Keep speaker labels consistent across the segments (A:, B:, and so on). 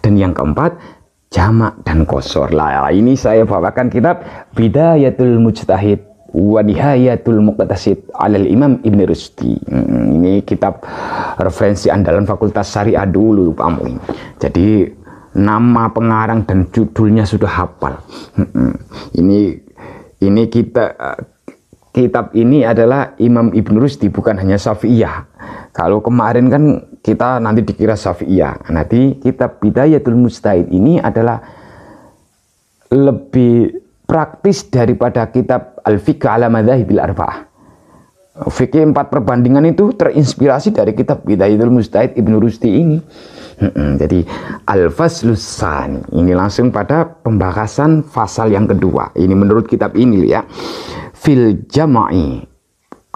A: Dan yang keempat, jamak dan qasar. Lah, ini saya bawakan kitab Bidayatul Mujtahid wa Nihayatul Muqtasid alal Imam Ibn Rushdi. Ini kitab referensi andalan Fakultas Syariah dulu, Pak Muin. Jadi nama pengarang dan judulnya sudah hafal. Ini kitab ini adalah Imam Ibn Rushdi, bukan hanya Syafi'iyah. Kalau kemarin kan kita nanti dikira Syafi'iyah. Nanti kitab Bidayatul Mujtahid ini adalah lebih praktis daripada kitab Al-Fiqh ala Madzahibil Arba'ah. Fikih 4 perbandingan itu terinspirasi dari kitab Bidayatul Mujtahid Ibn Rushdi ini. Jadi Al-Faslus Tsani, ini langsung pada pembahasan fasal yang kedua. Ini menurut kitab ini ya. Fil jama'i,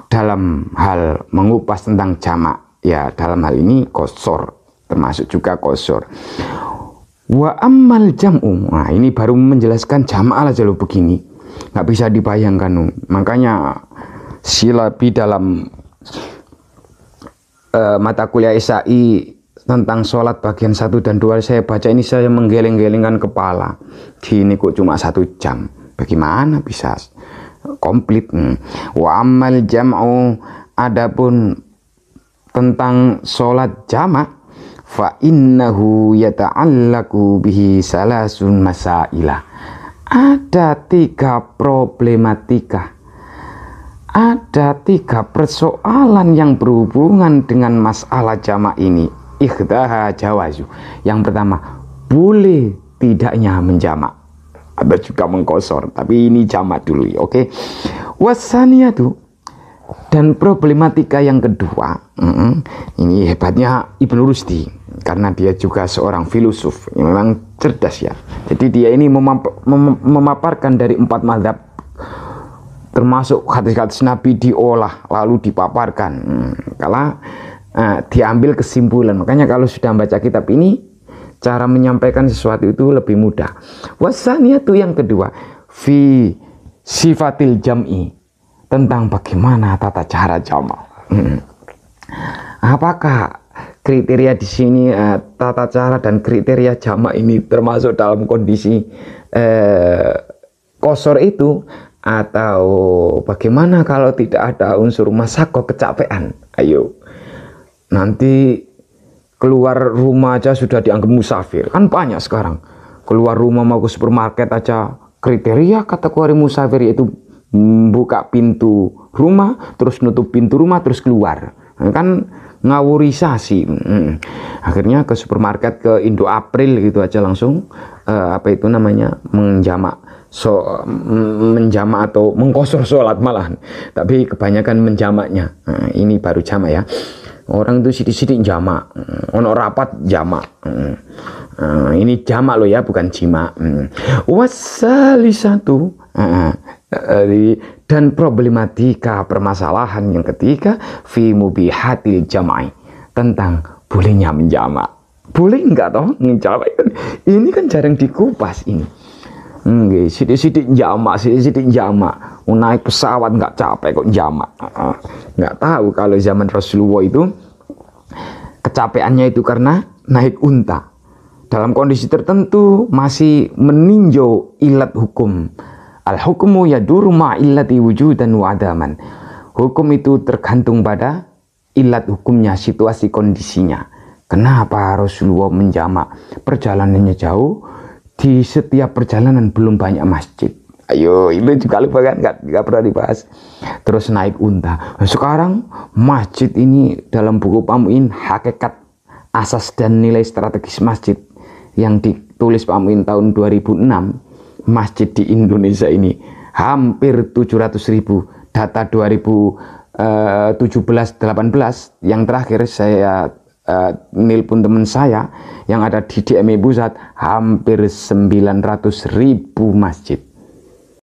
A: dalam hal mengupas tentang jamak, ya dalam hal ini qasar, termasuk juga qasar. Wa ammal jam'u, nah ini baru menjelaskan jamak aja loh, begini nggak bisa dibayangkan. Makanya Silabi dalam mata kuliah SAI tentang sholat bagian 1 dan 2 saya baca ini, saya menggeleng-gelengkan kepala. Gini kok cuma 1 jam, bagaimana bisa komplit? Wa ammal jam'u, adapun tentang sholat jamak, fa innahu yata'allaku bihi salasun masailah. Ada 3 problematika, ada 3 persoalan yang berhubungan dengan masalah jamak ini. Ikhdaha jawazu. Yang pertama, boleh tidaknya menjamak. Ada juga mengqasar, tapi ini jamak dulu, oke. Wasaniyatu, dan problematika yang kedua, ini hebatnya Ibn Rushdi, karena dia juga seorang filosof yang memang cerdas ya. Jadi dia ini memaparkan dari 4 mazhab, termasuk hadis-hadis Nabi diolah lalu dipaparkan. Kalau diambil kesimpulan. Makanya kalau sudah membaca kitab ini, cara menyampaikan sesuatu itu lebih mudah. Wasaniyatu, yang kedua, fi sifatil jam'i, tentang bagaimana tata cara jamak. Apakah kriteria di sini tata cara dan kriteria jamak ini termasuk dalam kondisi qasar itu, atau bagaimana kalau tidak ada unsur masyaqqah, kecapean? Ayo, nanti keluar rumah aja sudah dianggap musafir. Kan banyak sekarang, keluar rumah mau ke supermarket aja kriteria kategori musafir, yaitu buka pintu rumah, terus nutup pintu rumah, terus keluar. Kan ngawurisasi. Akhirnya ke supermarket, ke Indo April gitu aja langsung apa itu namanya, menjamak atau mengqasar sholat malahan, tapi kebanyakan menjamaknya. Ini baru jamak ya. Orang itu sidik-sidik jamak, ono rapat jamak. Ini jamak loh ya, bukan jima. Wasalisatu, dan problematika permasalahan yang ketiga, fi mubihatil jamai, tentang bolehnya menjamak. Boleh enggak toh menjamak? Ini kan jarang dikupas ini. Sidik-sidik jamak, naik pesawat nggak capek kok jamak. Nggak tahu kalau zaman Rasulullah itu kecapeannya itu karena naik unta. Dalam kondisi tertentu masih meninjau ilat hukum. Al-hukmu yaduru ma'illati wujudan wa adaman. Hukum itu tergantung pada ilat hukumnya, situasi kondisinya. Kenapa Rasulullah menjamak? Perjalanannya jauh, di setiap perjalanan belum banyak masjid. Ayo, itu juga lupa kan, nggak pernah dibahas. Terus naik unta. Sekarang masjid ini dalam buku Pak Muin, Hakikat Asas dan Nilai Strategis Masjid, yang ditulis Pak Muin tahun 2006, masjid di Indonesia ini hampir 700.000. Data 2017-18 yang terakhir saya nelpon teman saya yang ada di DMI Pusat, hampir 900.000 masjid.